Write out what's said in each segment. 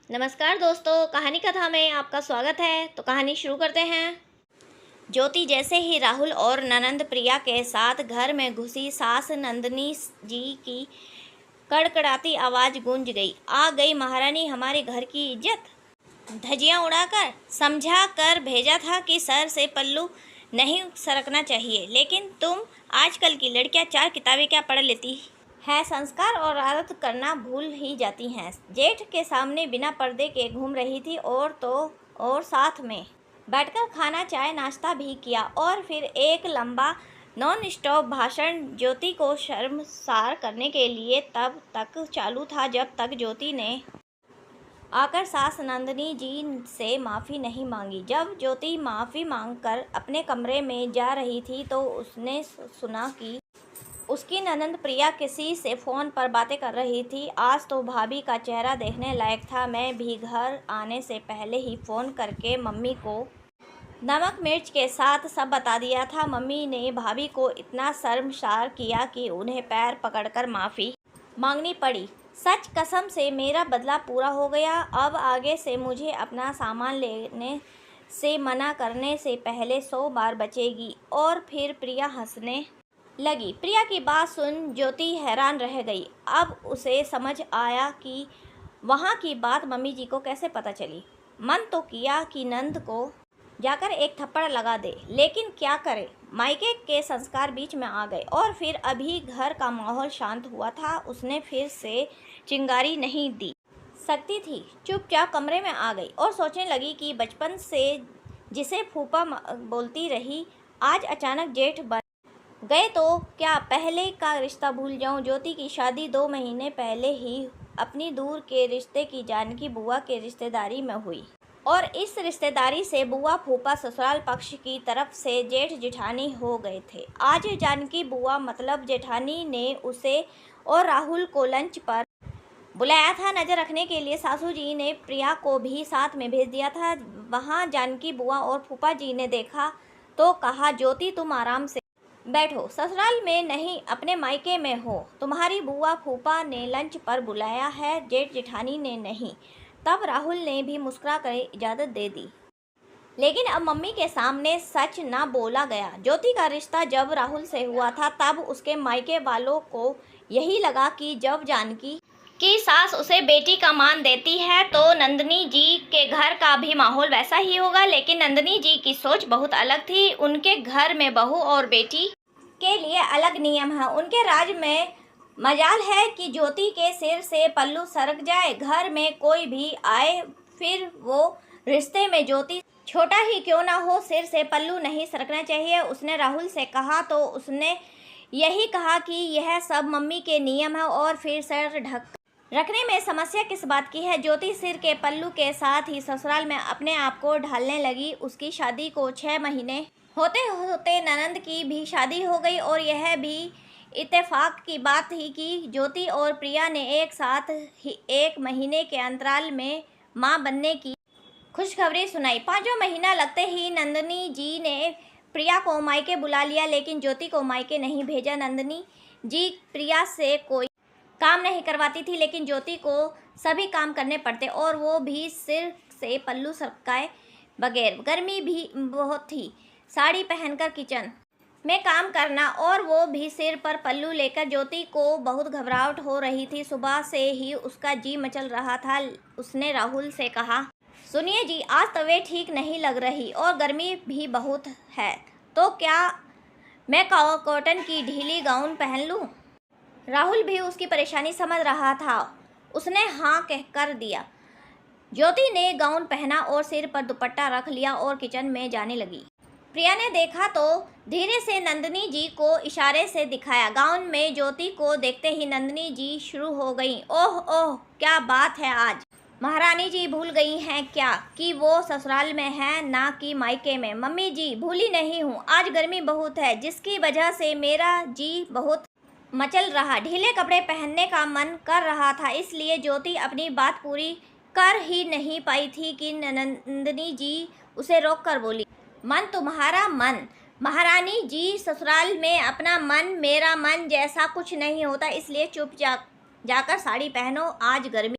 नमस्कार दोस्तों, कहानी कथा में आपका स्वागत है। तो कहानी शुरू करते हैं। ज्योति जैसे ही राहुल और ननंद प्रिया के साथ घर में घुसी, सास नंदिनी जी की कड़कड़ाती आवाज़ गूंज गई। आ गई महारानी हमारे घर की इज्जत। धज्जियां उड़ाकर समझा कर भेजा था कि सर से पल्लू नहीं सरकना चाहिए, लेकिन तुम आजकल की लड़कियां 4 किताबें क्या पढ़ लेती है, संस्कार और आदत करना भूल ही जाती हैं। जेठ के सामने बिना पर्दे के घूम रही थी और साथ में बैठकर खाना चाय नाश्ता भी किया और फिर एक लंबा नॉन स्टॉप भाषण ज्योति को शर्मसार करने के लिए तब तक चालू था जब तक ज्योति ने आकर सास नंदिनी जी से माफ़ी नहीं मांगी। जब ज्योति माफ़ी मांगकर अपने कमरे में जा रही थी तो उसने सुना कि उसकी ननंद प्रिया किसी से फ़ोन पर बातें कर रही थी। आज तो भाभी का चेहरा देखने लायक था। मैं भी घर आने से पहले ही फ़ोन करके मम्मी को नमक मिर्च के साथ सब बता दिया था। मम्मी ने भाभी को इतना शर्मसार किया कि उन्हें पैर पकड़कर माफ़ी मांगनी पड़ी। सच कसम से मेरा बदला पूरा हो गया। अब आगे से मुझे अपना सामान लेने से मना करने से पहले 100 बार बचेगी। और फिर प्रिया हंसने लगी। प्रिया की बात सुन ज्योति हैरान रह गई। अब उसे समझ आया कि वहाँ की बात मम्मी जी को कैसे पता चली। मन तो किया कि नंद को जाकर एक थप्पड़ लगा दे, लेकिन क्या करे, मायके के संस्कार बीच में आ गए। और फिर अभी घर का माहौल शांत हुआ था, उसने फिर से चिंगारी नहीं दी सकती थी। चुपचाप कमरे में आ गई और सोचने लगी कि बचपन से जिसे फूफा बोलती रही, आज अचानक जेठ बन गए तो क्या पहले का रिश्ता भूल जाऊं। ज्योति की शादी 2 महीने पहले ही अपनी दूर के रिश्ते की जानकी बुआ के रिश्तेदारी में हुई और इस रिश्तेदारी से बुआ फूफा ससुराल पक्ष की तरफ से जेठ जेठानी हो गए थे। आज जानकी बुआ मतलब जेठानी ने उसे और राहुल को लंच पर बुलाया था। नज़र रखने के लिए सासू जी ने प्रिया को भी साथ में भेज दिया था। वहाँ जानकी बुआ और फूफा जी ने देखा तो कहा, ज्योति तुम आराम से बैठो, ससुराल में नहीं अपने मायके में हो। तुम्हारी बुआ फूफा ने लंच पर बुलाया है, जेठ जेठानी ने नहीं। तब राहुल ने भी मुस्कुरा कर इजाज़त दे दी, लेकिन अब मम्मी के सामने सच ना बोला गया। ज्योति का रिश्ता जब राहुल से हुआ था तब उसके मायके वालों को यही लगा कि जब जानकी की सास उसे बेटी का मान देती है तो नंदिनी जी के घर का भी माहौल वैसा ही होगा। लेकिन नंदिनी जी की सोच बहुत अलग थी। उनके घर में बहू और बेटी के लिए अलग नियम है। उनके राज में मजाल है कि ज्योति के सिर से पल्लू सरक जाए। घर में कोई भी आए, फिर वो रिश्ते में ज्योति छोटा ही क्यों ना हो, सिर से पल्लू नहीं सरकना चाहिए। उसने राहुल से कहा तो उसने यही कहा कि यह सब मम्मी के नियम है और फिर सर ढक रखने में समस्या किस बात की है। ज्योति सिर के पल्लू के साथ ही ससुराल में अपने आप को ढालने लगी। उसकी शादी को 6 महीने होते होते ननंद की भी शादी हो गई और यह भी इत्तेफाक की बात थी कि ज्योति और प्रिया ने एक साथ ही 1 महीने के अंतराल में मां बनने की खुशखबरी सुनाई। 5वां महीना लगते ही नंदिनी जी ने प्रिया को मायके बुला लिया, लेकिन ज्योति को मायके नहीं भेजा। नंदिनी जी प्रिया से कोई काम नहीं करवाती थी, लेकिन ज्योति को सभी काम करने पड़ते और वो भी सिर से पल्लू सरकाए बगैर। गर्मी भी बहुत थी, साड़ी पहनकर किचन में काम करना और वो भी सिर पर पल्लू लेकर। ज्योति को बहुत घबराहट हो रही थी। सुबह से ही उसका जी मचल रहा था। उसने राहुल से कहा, सुनिए जी, आज तबीयत ठीक नहीं लग रही और गर्मी भी बहुत है, तो क्या मैं कॉटन की ढीली गाउन पहन लूँ। राहुल भी उसकी परेशानी समझ रहा था। उसने हाँ कहकर दिया। ज्योति ने गाउन पहना और सिर पर दुपट्टा रख लिया और किचन में जाने लगी। प्रिया ने देखा तो धीरे से नंदिनी जी को इशारे से दिखाया। गाउन में ज्योति को देखते ही नंदिनी जी शुरू हो गईं। ओह ओह, क्या बात है, आज महारानी जी भूल गई हैं क्या कि वो ससुराल में है ना कि मायके में। मम्मी जी, भूली नहीं हूँ, आज गर्मी बहुत है जिसकी वजह से मेरा जी बहुत मचल रहा। ढीले कपड़े पहनने का मन कर रहा था, इसलिए ज्योति अपनी बात पूरी कर ही नहीं पाई थी कि नंदिनी जी उसे रोक कर बोली, मन तुम्हारा मन, महारानी जी ससुराल में अपना मन मेरा मन जैसा कुछ नहीं होता, इसलिए चुप जाकर साड़ी पहनो, आज गर्मी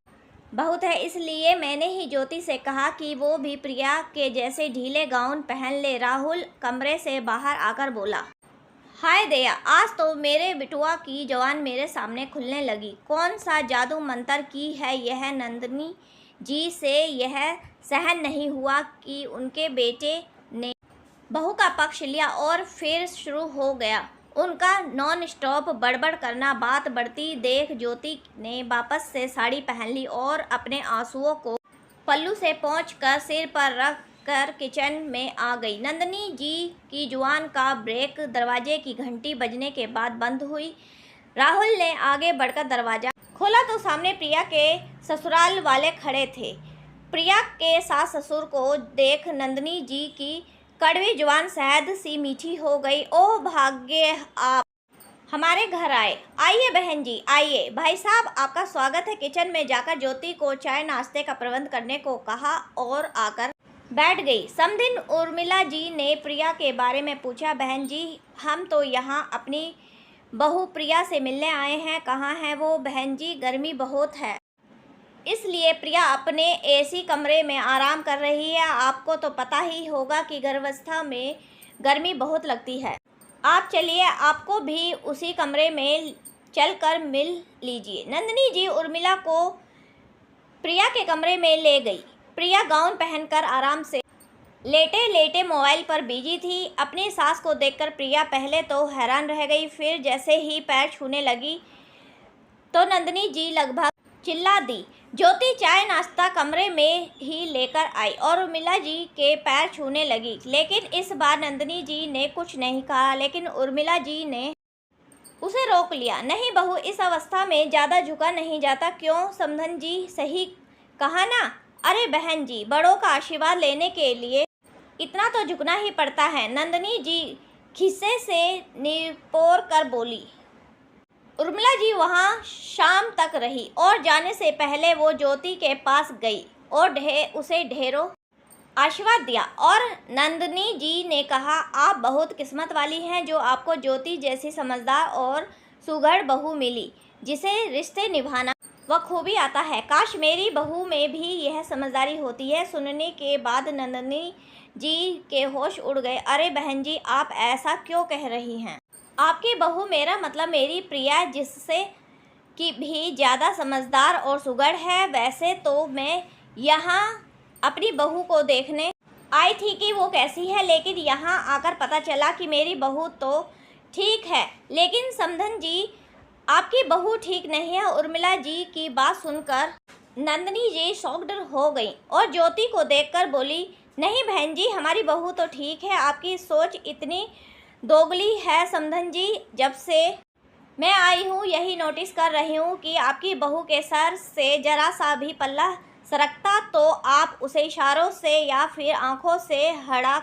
बहुत है, इसलिए मैंने ही ज्योति से कहा कि वो भी प्रिया के जैसे ढीले गाउन पहन ले। राहुल कमरे से बाहर आकर बोला, हाय दया, आज तो मेरे बिटुआ की जवान मेरे सामने खुलने लगी। कौन सा जादू मंतर की है यह? नंदिनी जी से यह सहन नहीं हुआ कि उनके बेटे ने बहू का पक्ष लिया और फिर शुरू हो गया उनका नॉन स्टॉप बड़बड़ करना। बात बढ़ती देख ज्योति ने वापस से साड़ी पहन ली और अपने आंसुओं को पल्लू से पोंछकर सिर पर रख कर किचन में आ गई। नंदिनी जी की जुबान का ब्रेक दरवाजे की घंटी बजने के बाद बंद हुई। राहुल ने आगे बढ़कर दरवाजा खोला तो सामने प्रिया के ससुराल वाले खड़े थे। प्रिया के सास ससुर को देख नंदिनी जी की कड़वी जुबान शहद सी मीठी हो गई। ओह भाग्य, आप हमारे घर आए। आइए बहन जी, आइए। भाई साहब, आपका स्वागत है। किचन में जाकर ज्योति को चाय नाश्ते का प्रबंध करने को कहा और आकर बैठ गई। समधिन उर्मिला जी ने प्रिया के बारे में पूछा। बहन जी, हम तो यहाँ अपनी बहू प्रिया से मिलने आए हैं। कहाँ है वो? बहन जी, गर्मी बहुत है, इसलिए प्रिया अपने एसी कमरे में आराम कर रही है। आपको तो पता ही होगा कि गर्भावस्था में गर्मी बहुत लगती है। आप चलिए, आपको भी उसी कमरे में चलकर मिल लीजिए। नंदिनी जी उर्मिला को प्रिया के कमरे में ले गई। प्रिया गाउन पहनकर आराम से लेटे लेटे मोबाइल पर बिजी थी। अपनी सास को देखकर प्रिया पहले तो हैरान रह गई, फिर जैसे ही पैर छूने लगी तो नंदिनी जी लगभग चिल्ला दी। ज्योति चाय नाश्ता कमरे में ही लेकर आई और उर्मिला जी के पैर छूने लगी, लेकिन इस बार नंदिनी जी ने कुछ नहीं कहा। लेकिन उर्मिला जी ने उसे रोक लिया। नहीं बहू, इस अवस्था में ज़्यादा झुका नहीं जाता। क्यों? समधन जी सही कहा ना। अरे बहन जी, बड़ों का आशीर्वाद लेने के लिए इतना तो झुकना ही पड़ता है। नंदिनी जी खिस्से से निपोर कर बोली। उर्मिला जी वहाँ शाम तक रही और जाने से पहले वो ज्योति के पास गई और उसे ढेरों आशीर्वाद दिया। और नंदिनी जी ने कहा, आप बहुत किस्मत वाली हैं जो आपको ज्योति जैसी समझदार और सुघड़ बहू मिली, जिसे रिश्ते निभाना बखूबी आता है। काश मेरी बहू में भी यह समझदारी होती है। सुनने के बाद नंदिनी जी के होश उड़ गए। अरे बहन जी, आप ऐसा क्यों कह रही हैं? आपकी बहू, मेरा मतलब मेरी प्रिया, जिससे कि भी ज़्यादा समझदार और सुघड़ है। वैसे तो मैं यहाँ अपनी बहू को देखने आई थी कि वो कैसी है, लेकिन यहाँ आकर पता चला कि मेरी बहू तो ठीक है, लेकिन समधन जी आपकी बहू ठीक नहीं है। उर्मिला जी की बात सुनकर नंदिनी जी शॉक्ड हो गई और ज्योति को देखकर बोली, नहीं बहन जी, हमारी बहू तो ठीक है। आपकी सोच इतनी दोगली है समधन जी। जब से मैं आई हूँ यही नोटिस कर रही हूँ कि आपकी बहू के सर से जरा सा भी पल्ला सरकता तो आप उसे इशारों से या फिर आंखों से हड़ा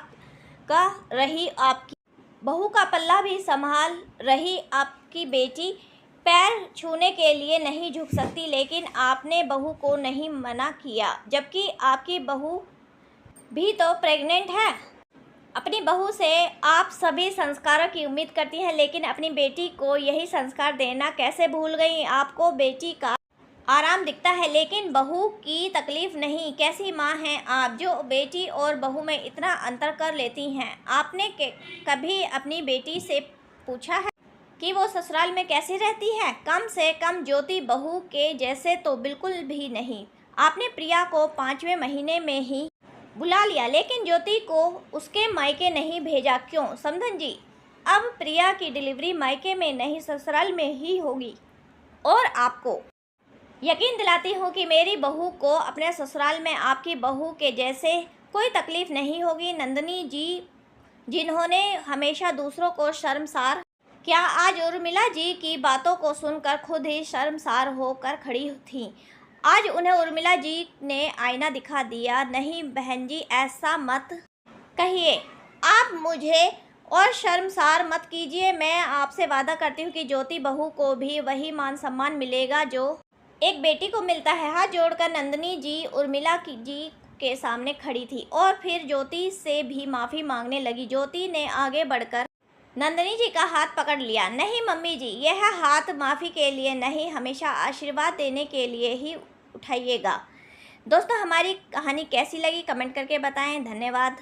कर रही। आपकी बहू का पल्ला भी संभाल रही। आपकी बेटी पैर छूने के लिए नहीं झुक सकती, लेकिन आपने बहू को नहीं मना किया, जबकि आपकी बहू भी तो प्रेग्नेंट है। अपनी बहू से आप सभी संस्कारों की उम्मीद करती हैं, लेकिन अपनी बेटी को यही संस्कार देना कैसे भूल गई? आपको बेटी का आराम दिखता है, लेकिन बहू की तकलीफ नहीं। कैसी माँ हैं आप जो बेटी और बहू में इतना अंतर कर लेती हैं? आपने कभी अपनी बेटी से पूछा है कि वो ससुराल में कैसी रहती है? कम से कम ज्योति बहू के जैसे तो बिल्कुल भी नहीं। आपने प्रिया को 5वें महीने में ही बुला लिया, लेकिन ज्योति को उसके मायके नहीं भेजा। क्यों समधन जी? अब प्रिया की डिलीवरी मायके में नहीं ससुराल में ही होगी, और आपको यकीन दिलाती हूँ कि मेरी बहू को अपने ससुराल में आपकी बहू के जैसे कोई तकलीफ नहीं होगी। नंदिनी जी, जिन्होंने हमेशा दूसरों को शर्मसार किया, आज उर्मिला जी की बातों को सुनकर खुद ही शर्मसार होकर खड़ी थीं। आज उन्हें उर्मिला जी ने आईना दिखा दिया। नहीं बहन जी, ऐसा मत कहिए। आप मुझे और शर्मसार मत कीजिए। मैं आपसे वादा करती हूँ कि ज्योति बहू को भी वही मान सम्मान मिलेगा जो एक बेटी को मिलता है। हाथ जोड़कर नंदिनी जी उर्मिला जी के सामने खड़ी थी और फिर ज्योति से भी माफ़ी मांगने लगी। ज्योति ने आगे बढ़कर नंदिनी जी का हाथ पकड़ लिया। नहीं मम्मी जी, यह हाथ माफ़ी के लिए नहीं, हमेशा आशीर्वाद देने के लिए ही उठाइएगा। दोस्तों हमारी कहानी कैसी लगी कमेंट करके बताएं। धन्यवाद।